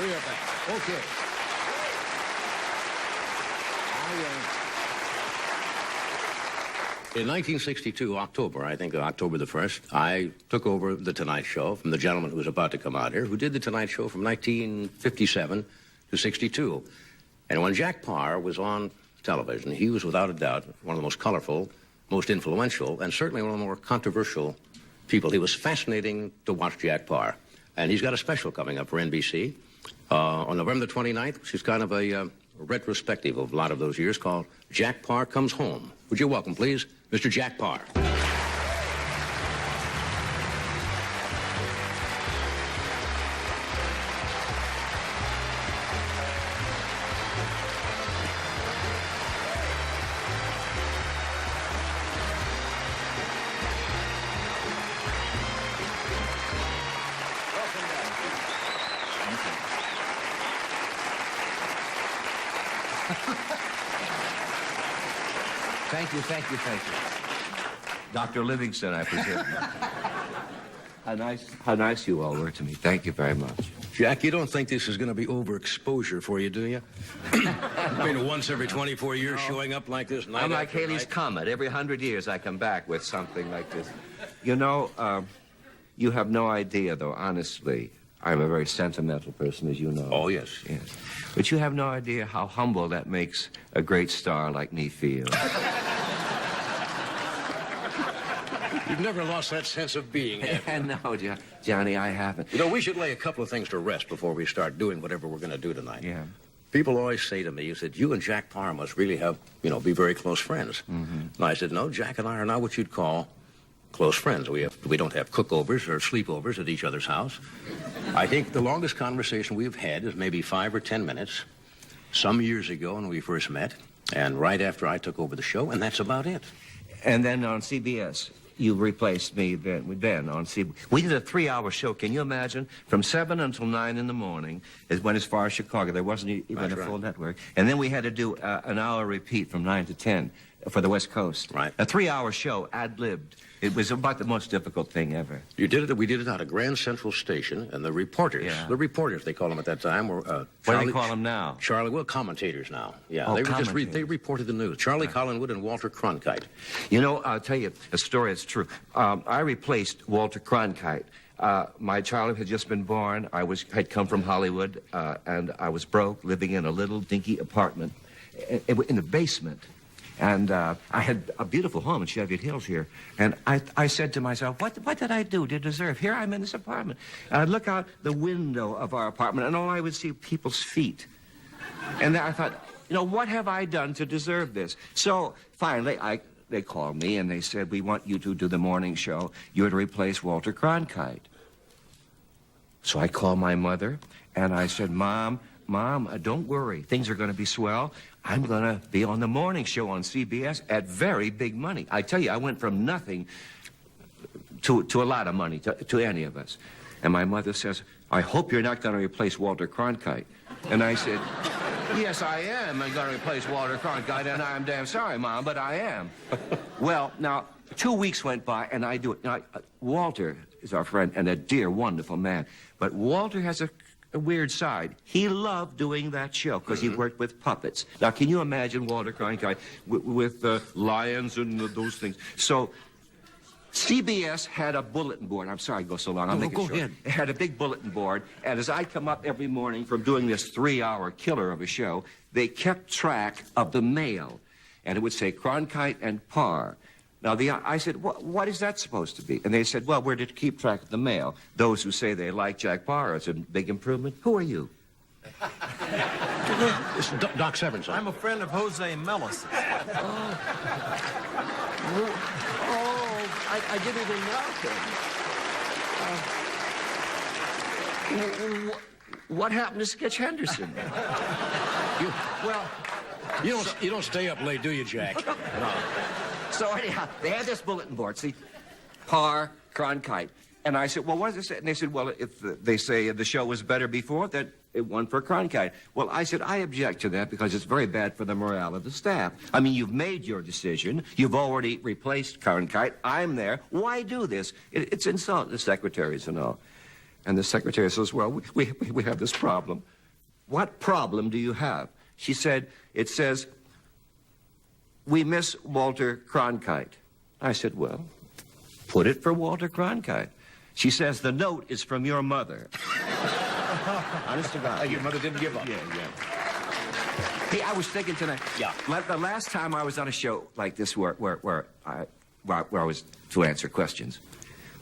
We are back. Okay. In 1962, October, I think October the 1st, I took over The Tonight Show from the gentleman who was about to come out here, who did The Tonight Show from 1957 to 62. And when Jack Paar was on television, he was without a doubt one of the most colorful, most influential, and certainly one of the more controversial people. He was fascinating to watch Jack Paar. And he's got a special coming up for NBC on November the 29th, which is kind of a retrospective of a lot of those years, called Jack Paar Comes Home. Would you welcome, please, Mr. Jack Paar. Thank you. Dr. Livingston, I presume. How nice you all were to me. Thank you very much. Jack, you don't think this is going to be overexposure for you, do you? I mean, once every 24 years showing up like this night I'm like after Haley's night. Comet. Every 100 years I come back with something like this. You know, you have no idea, though, honestly. I'm a very sentimental person, as you know. Oh, yes. Yes. But you have no idea how humble that makes a great star like me feel. You've never lost that sense of being, have you? No, Johnny, I haven't. You know, we should lay a couple of things to rest before we start doing whatever we're going to do tonight. Yeah. People always say to me, you said, you and Jack Paar must really have, be very close friends. Mm-hmm. And I said, no, Jack and I are not what you'd call close friends. We don't have cookovers or sleepovers at each other's house. I think the longest conversation we've had is maybe 5 or 10 minutes, some years ago when we first met, and right after I took over the show, and that's about it. And then on CBS, you replaced me then on CBS. We did a 3-hour show. Can you imagine? From 7 until 9 in the morning. It went as far as Chicago. There wasn't even a full network. And then we had to do an hour repeat from 9 to 10 for the West Coast. Right. A 3-hour show, ad-libbed. It was about the most difficult thing ever. We did it out of Grand Central Station, and the reporters, they called them at that time, were what do they call them now? Commentators now. Yeah, Oh, they reported the news. Charlie Collingwood and Walter Cronkite. You know, I'll tell you a story that's true. I replaced Walter Cronkite. My child had just been born. I had come from Hollywood, and I was broke, living in a little dinky apartment in the basement. And I had a beautiful home in Cheviot Hills here. And I said to myself, what did I do to deserve? Here I'm in this apartment. And I'd look out the window of our apartment, and all I would see people's feet. And then I thought, what have I done to deserve this? So finally, they called me, and they said, we want you to do the morning show. You're to replace Walter Cronkite. So I called my mother, and I said, Mom, don't worry. Things are going to be swell. I'm going to be on the morning show on CBS at very big money. I tell you, I went from nothing to a lot of money to any of us. And my mother says, I hope you're not going to replace Walter Cronkite. And I said, yes, I am. I'm going to replace Walter Cronkite, and I'm damn sorry, Mom, but I am. Well, now, 2 weeks went by, and I do it. Now, Walter is our friend and a dear, wonderful man. But Walter has a weird side. He loved doing that show because he worked with puppets. Now, can you imagine Walter Cronkite with lions and those things? So CBS had a bulletin board. I'm sorry I go so long. I'll make it short. Go ahead. It had a big bulletin board, and as I come up every morning from doing this 3-hour killer of a show, they kept track of the mail, and it would say Cronkite and Paar. Now, I said, what is that supposed to be? And they said, well, we're to keep track of the mail. Those who say they like Jack Paar, it's a big improvement. Who are you? This is Doc Severinsen. I'm a friend of Jose Mellis. I didn't even know him. What happened to Sketch Henderson? You don't stay up late, do you, Jack? No. So anyhow, they had this bulletin board, see, Paar, Cronkite. And I said, well, what does it say? And they said, well, if they say the show was better before, that it won for Cronkite. Well, I said, I object to that because it's very bad for the morale of the staff. I mean, you've made your decision. You've already replaced Cronkite. I'm there. Why do this? It's insulting the secretaries and all. And the secretary says, well, we have this problem. What problem do you have? She said, it says, we miss Walter Cronkite. I said, well, put it for Walter Cronkite. She says, the note is from your mother. Honest to God. Your mother didn't give up. Yeah. Hey, I was thinking tonight. Yeah. The last time I was on a show like this where I was to answer questions.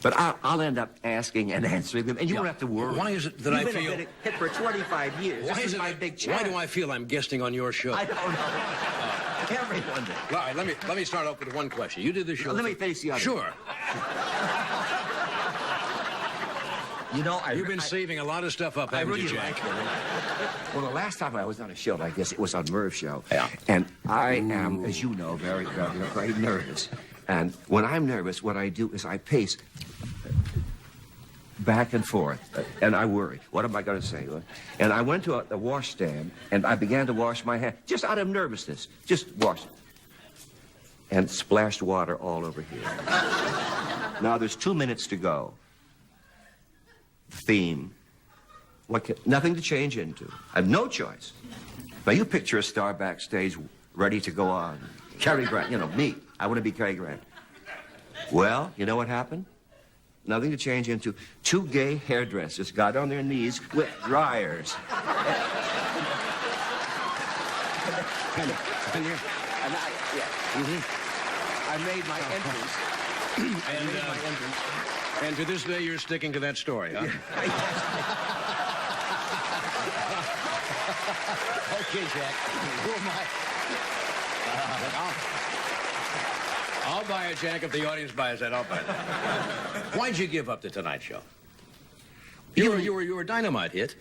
But I'll end up asking and answering them, and you won't have to worry. Why is it that I feel... You've been hit for 25 years. Why is it my big chance. Why do I feel I'm guesting on your show? I don't know. Everyone did. All right, let me start off with one question. You did the show... Let me face the other. Sure. You know, You've been saving a lot of stuff up, haven't you, Jack? Well, the last time I was on a show like this, it was on Merv's show. Yeah. And I am, as you know, very nervous. And when I'm nervous, what I do is I pace back and forth, and I worry. What am I going to say? And I went to the washstand, and I began to wash my hand, just out of nervousness. Just wash it. And splashed water all over here. Now, there's 2 minutes to go. Theme. Nothing to change into. I have no choice. Now, you picture a star backstage ready to go on. Cary Grant, you know, me. I want to be Cary Grant. Well, you know what happened? Nothing to change into. 2 gay hairdressers got on their knees with dryers. I made my entrance. And to this day, you're sticking to that story, huh? Okay, Jack. Who am I? I'll buy it, Jack. If the audience buys that, I'll buy it. Why'd you give up the Tonight Show? You were a dynamite hit.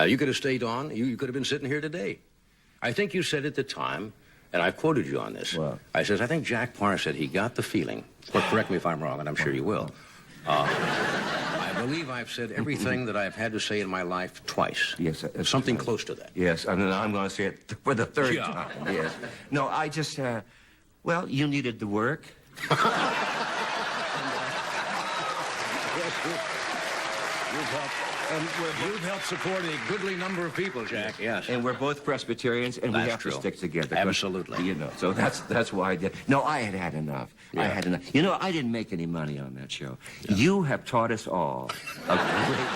You could have stayed on. You could have been sitting here today. I think you said at the time, and I've quoted you on this. What? I said, I think Jack Paar said he got the feeling. Or correct me if I'm wrong, and I'm sure you will. I believe I've said everything that I've had to say in my life twice. Yes. Something close to that. Yes, and then I'm going to say it for the third Yeah. time. Yes. No, I just, well, you needed the work. You've helped support a goodly number of people, Jack. Yes. And we're both Presbyterians, and we That's have true. to stick together. Absolutely. You know, so that's why I did. No, I had enough. Yeah. I had enough. You know, I didn't make any money on that show. Yeah. You have taught us all a great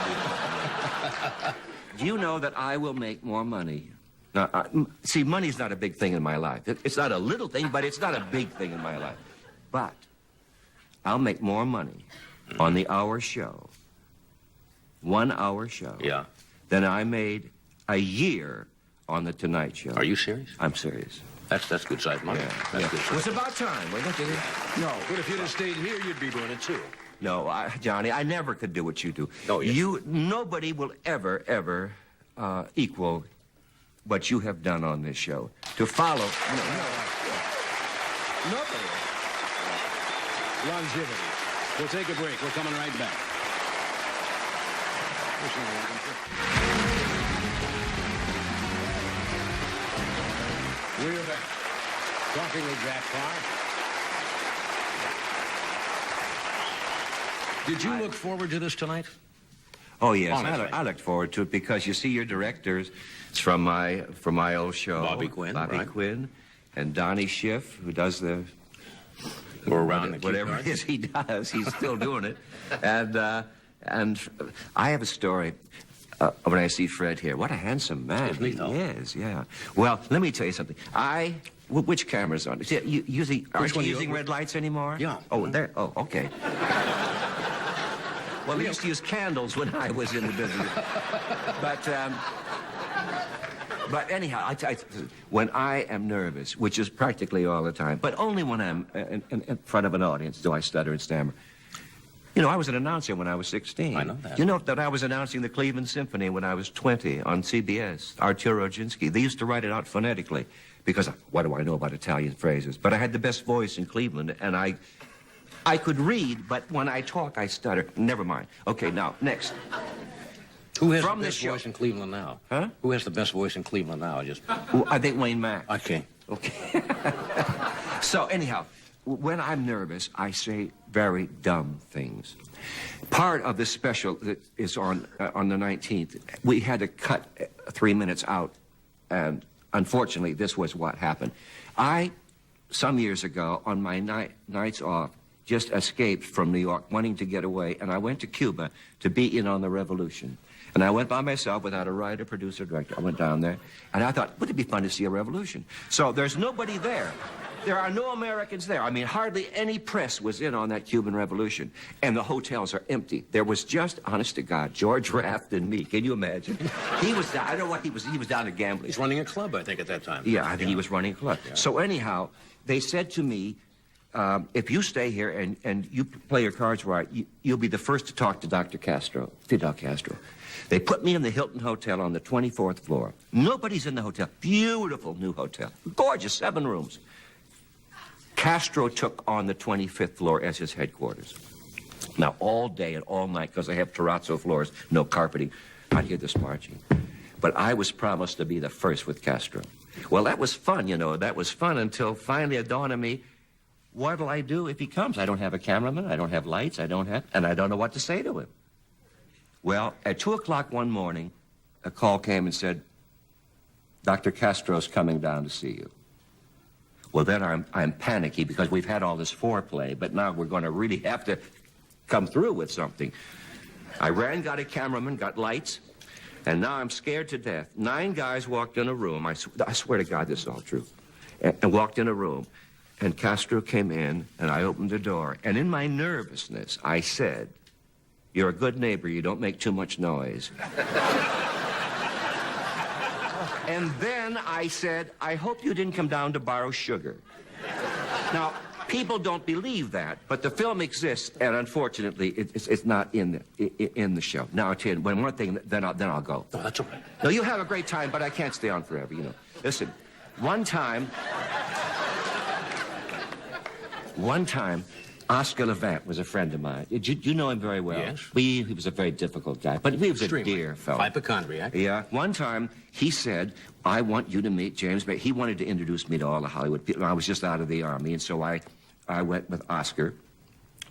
deal. Do you know that I will make more money? Now, see, money's not a big thing in my life. It's not a little thing, but it's not a big thing in my life. But I'll make more money on the hour show, 1 hour show, Yeah. than I made a year on the Tonight Show. Are you serious? I'm serious. That's good sized money. That's good It size. was about time, wasn't it? No, But if you'd have stayed here, you'd be doing it too. no, Johnny, I never could do what you do. Oh, yes. Nobody will ever equal what you have done on this show. To follow, nobody. Longevity. We'll take a break. We're coming right back. We're back. Talking with Jack Paar. Did you look forward to this tonight? Oh yes, Honestly. I looked forward to it because you see your directors. It's from my old show, Bobby Quinn, Bobby right? Quinn, and Donnie Schiff, who does the Or around the whatever it is he does. He's still doing it, and I have a story. When I see Fred here, what a handsome man Isn't he, though? is. Yeah. Well, let me tell you something. Which camera's on? See, aren't you one using red lights anymore? Yeah. Oh, there. Oh, okay. Well, we used to use candles when I was in the business. But anyhow, when I am nervous, which is practically all the time, but only when I'm in front of an audience do I stutter and stammer. You know, I was an announcer when I was 16. I know that. You know that I was announcing the Cleveland Symphony when I was 20 on CBS, Arturo Oginski. They used to write it out phonetically because what do I know about Italian phrases? But I had the best voice in Cleveland, and I could read, but when I talk, I stutter. Never mind. Okay, now, next. Who has From the this best show. voice in Cleveland now? Huh? Who has the best voice in Cleveland now? I think Wayne Mack. Okay. Okay. So, anyhow, when I'm nervous, I say very dumb things. Part of this special that is on the 19th, we had to cut 3 minutes out, and unfortunately, this was what happened. Some years ago, on my nights off, just escaped from New York, wanting to get away, and I went to Cuba to be in on the revolution. And I went by myself without a writer, producer, director. I went down there, and I thought, wouldn't it be fun to see a revolution? So there's nobody there. There are no Americans there. I mean, hardly any press was in on that Cuban Revolution, and the hotels are empty. There was just, honest to God, George Raft and me. Can you imagine? He was down, I don't know what he was down to gambling. He's running a club, I think, at that time. Yeah, I think he was running a club. Yeah. So anyhow, they said to me, if you stay here and you play your cards right, you'll be the first to talk to Dr. Castro, Fidel Castro. They put me in the Hilton Hotel on the 24th floor. Nobody's in the hotel. Beautiful new hotel. Gorgeous, 7 rooms. Castro took on the 25th floor as his headquarters. Now, all day and all night, because they have terrazzo floors, no carpeting, I'd hear this marching. But I was promised to be the first with Castro. Well, that was fun, you know. That was fun until finally it dawned on me, what'll I do if he comes? I don't have a cameraman, I don't have lights, and I don't know what to say to him. Well, at 2 o'clock one morning, a call came and said, Dr. Castro's coming down to see you. Well, then I'm panicky because we've had all this foreplay, but now we're going to really have to come through with something. I ran, got a cameraman, got lights, and now I'm scared to death. 9 guys walked in a room. I swear to God this is all true. And walked in a room, and Castro came in, and I opened the door. And in my nervousness, I said, you're a good neighbor. You don't make too much noise. And then I said, I hope you didn't come down to borrow sugar. Now, people don't believe that, but the film exists, and unfortunately, it's not in the show. Now, I'll tell you, one thing, then I'll go. Oh, that's all right. No, you have a great time, but I can't stay on forever, you know. Listen, one time, Oscar Levant was a friend of mine. You know him very well. Yes. He was a very difficult guy, but he was Extremely. a dear fellow. Hypochondriac. Yeah. One time, he said, I want you to meet James Mason. He wanted to introduce me to all the Hollywood people. I was just out of the Army, and so I went with Oscar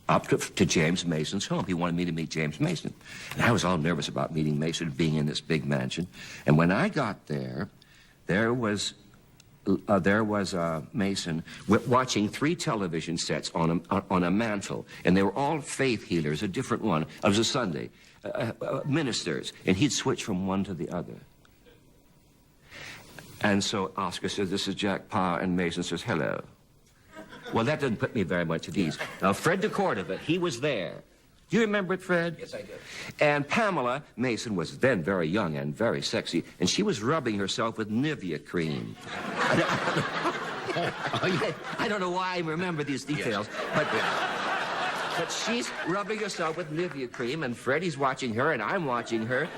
up to James Mason's home. He wanted me to meet James Mason. And I was all nervous about meeting Mason, being in this big mansion. And when I got there, there was Mason watching 3 television sets on a mantle, and they were all faith healers, a different one. It was a Sunday, ministers, and he'd switch from one to the other. And so Oscar says, this is Jack Paar, and Mason says, hello. Well, that doesn't put me very much at ease. Now, Fred de Cordova, he was there. Do you remember it, Fred? Yes, I do. And Pamela Mason was then very young and very sexy, and she was rubbing herself with Nivea cream. I don't know why I remember these details, but she's rubbing herself with Nivea cream, and Freddie's watching her, and I'm watching her,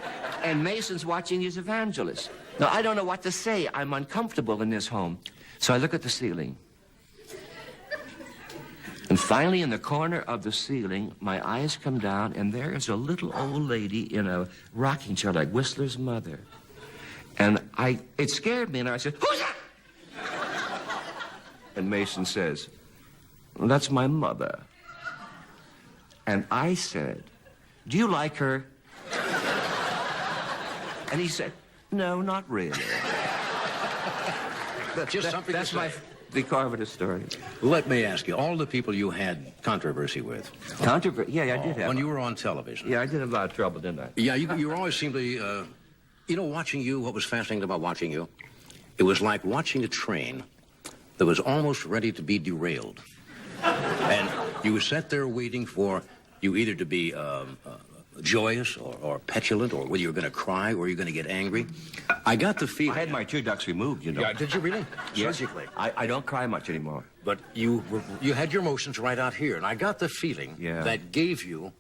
and Mason's watching his evangelist. Now, I don't know what to say. I'm uncomfortable in this home. So I look at the ceiling. And finally, in the corner of the ceiling, my eyes come down, and there is a little old lady in a rocking chair like Whistler's mother. And it scared me, and I said, who's that? And Mason says, well, that's my mother. And I said, do you like her? And he said, no, not really. That's my decarvative story. Let me ask you, all the people you had controversy with. Controversy? Yeah, I did have. When you were on television. Yeah, I did have a lot of trouble, didn't I? Yeah, you were always seemed to, watching you, what was fascinating about watching you, it was like watching a train that was almost ready to be derailed. And you sat there waiting for you either to be joyous or petulant, or whether you were going to cry or you're going to get angry. I got the feeling. I had my 2 ducts removed, you know. Yeah, did you really? Yes. Surgically. I don't cry much anymore. But you had your emotions right out here, and I got the feeling that gave you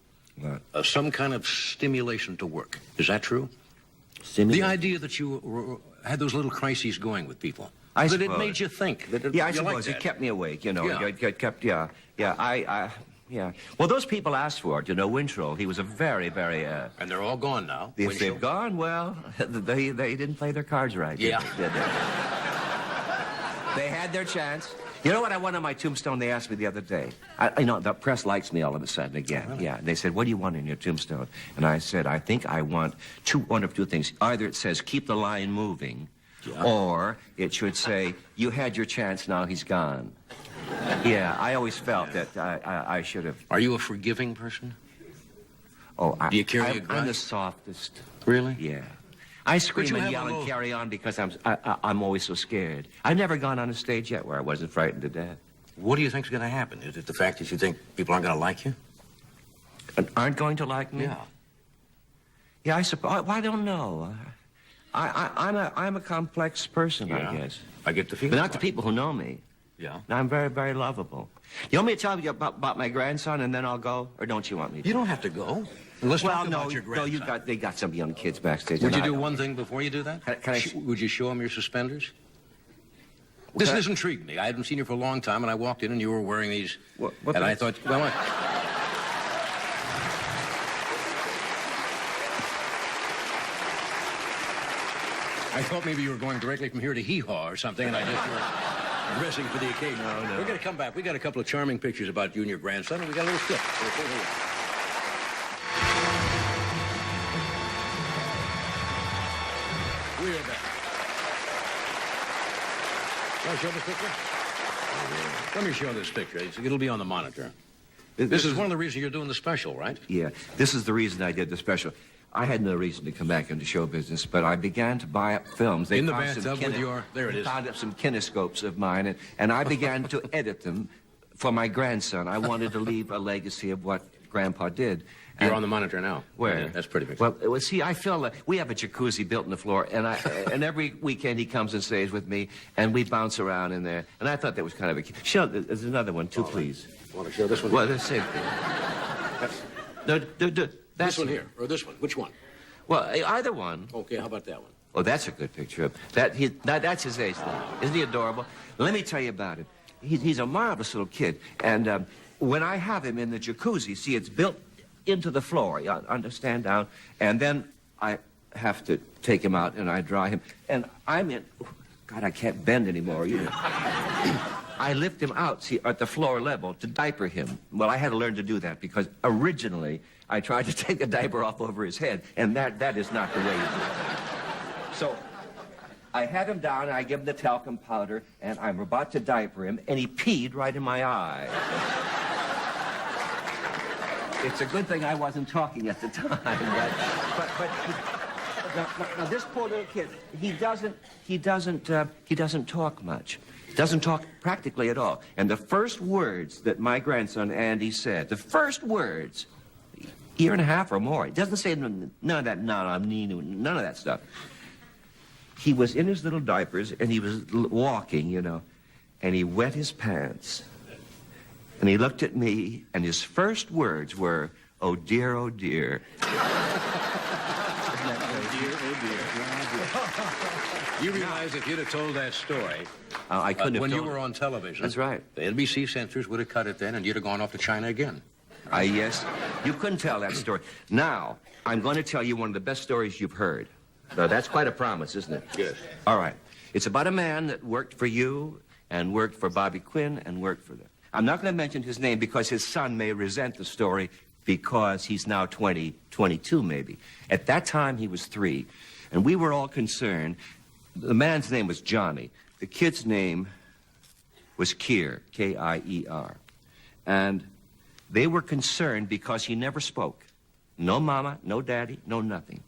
some kind of stimulation to work. Is that true? The idea that you had those little crises going with people. I that suppose. It made you think. I suppose. It kept me awake, you know. Yeah. It kept, yeah. Yeah. Well, those people asked for it. You know, Wintrow, he was a very, very... And they're all gone now. If they've gone, well, they didn't play their cards right. Yeah. They had their chance. You know what I want on my tombstone? They asked me the other day. The press likes me all of a sudden again. Really? Yeah. They said, what do you want on your tombstone? And I said, I think I want one of two things. Either it says, keep the line moving, or it should say, you had your chance, now he's gone. Yeah, I always felt that I should have. Are you a forgiving person? Oh, Do you carry a I'm grudge? the softest. Really? Yeah. I scream you and have yell a and little- carry on because I'm always so scared. I've never gone on a stage yet where I wasn't frightened to death. What do you think's going to happen? Is it the fact that you think people aren't going to like you? And aren't going to like me? Yeah. Yeah, I suppose. I don't know. I'm a complex person, Yeah. I guess. I get the feeling. But not the like people who know me. Yeah. I'm very, very lovable. You want me to tell you about my grandson and then I'll go? Or don't you want me to? You don't have to go. Let's talk about your grandson. they got some young kids backstage. Would you and do one thing before you do that? Can I Would you show him your suspenders? This Can I- has intrigued me. I hadn't seen you for a long time, and I walked in, and you were wearing these. What and the- I thought, well, I thought maybe you were going directly from here to Hee-Haw or something, and I just were dressing for the occasion. No. We're going to come back. We got a couple of charming pictures about you and your grandson, and we got a little clip. So take a look. We're back. Want to show this picture? Let me show this picture. It'll be on the monitor. This is one of the reasons you're doing the special, right? Yeah, this is the reason I did the special. I had no reason to come back into show business, but I began to buy up films. They In the found some bathtub with your... There it they is. found up some kinescopes of mine, and I began to edit them for my grandson. I wanted to leave a legacy of what Grandpa did. You're And- on the monitor now. Where? Yeah, that's pretty big. Well, see, I feel like we have a jacuzzi built in the floor, and and every weekend he comes and stays with me, and we bounce around in there. And I thought that was kind of a cute. Show, there's another one too, please. Want to show this one? Well, the same thing. this That's one here, or this one? Which one? Well, either one. Okay, how about that one? Oh, that's a good picture. That's his age now. Isn't he adorable? Let me tell you about him. He's a marvelous little kid. And when I have him in the jacuzzi, see, it's built into the floor, you understand, down. And then I have to take him out and I dry him. And I'm in... God, I can't bend anymore. You know. I lift him out, see, at the floor level to diaper him. Well, I had to learn to do that because originally I tried to take the diaper off over his head, and that is not the way you do it. So I had him down, and I give him the talcum powder, and I'm about to diaper him, and he peed right in my eye. It's a good thing I wasn't talking at the time, but now this poor little kid, he doesn't talk much. He doesn't talk practically at all. And the first words that my grandson Andy said, the first words, year and a half or more, he doesn't say none of that, none of that stuff. He was in his little diapers and he was walking, you know, and he wet his pants. And he looked at me, and his first words were, "Oh dear, oh dear." You realize if you'd have told that story I couldn't have when you told were it. on television, That's right. The NBC censors would have cut it then, and you'd have gone off to China again. Yes, you couldn't tell that story. Now, I'm going to tell you one of the best stories you've heard. Now, that's quite a promise, isn't it? Yes. All right. It's about a man that worked for you and worked for Bobby Quinn and worked for them. I'm not going to mention his name because his son may resent the story because he's now 22 maybe. At that time, he was 3, and we were all concerned. The man's name was Johnny. The kid's name was Kier, K-I-E-R. And they were concerned because he never spoke. No mama, no daddy, no nothing.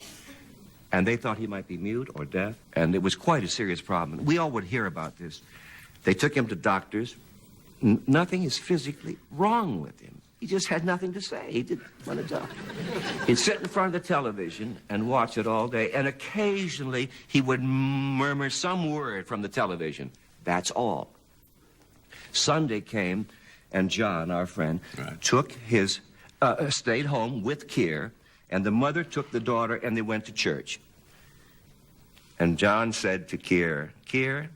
And they thought he might be mute or deaf, and it was quite a serious problem. We all would hear about this. They took him to doctors. Nothing is physically wrong with him. He just had nothing to say. He didn't want to talk. He'd sit in front of the television and watch it all day, and occasionally he would murmur some word from the television. That's all. Sunday came, and John, our friend, took his, stayed home with Kier, and the mother took the daughter, and they went to church. And John said to Kier, "Kier,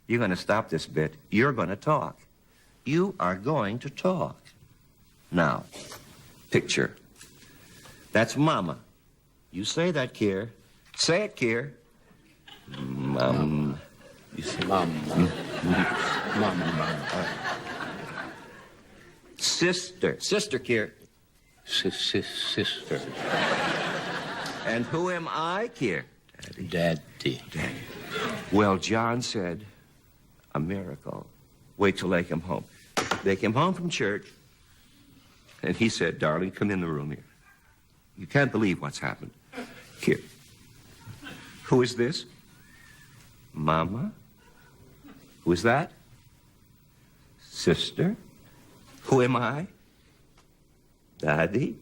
you're going to stop this bit. You're going to talk. You are going to talk." Now, picture. That's Mama. You say that, Kier. Say it, Kier. Mom. You say, Mom. Mama. Sister. Sister, Kier. Sister. And who am I, Kier? Daddy. Well, John said, a miracle. Wait till they come home. They came home from church, and he said, darling, come in the room here. You can't believe what's happened. Here. Who is this? Mama? Who is that? Sister? Who am I? Daddy?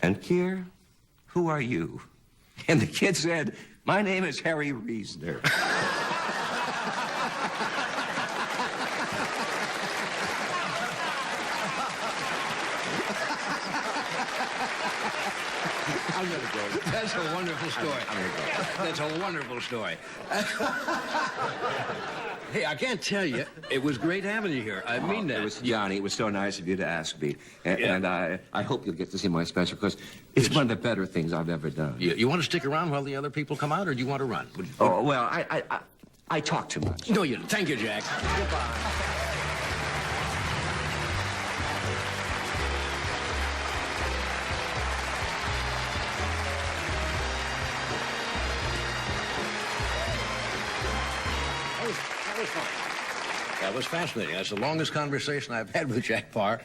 And Kier, who are you? And the kid said, my name is Harry Reasoner. I'm going to go. That's a wonderful story. I'm going to go. That's a wonderful story. Hey, I can't tell you, it was great having you here. I mean that. It was, Johnny, it was so nice of you to ask me. And I hope you'll get to see my special, because it's one of the better things I've ever done. You want to stick around while the other people come out, or do you want to run? Oh, well, I talk too much. No, you don't. Thank you, Jack. Goodbye. That was fascinating. That's the longest conversation I've had with Jack Paar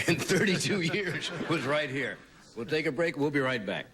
in 32 years. Was right here. We'll take a break. We'll be right back.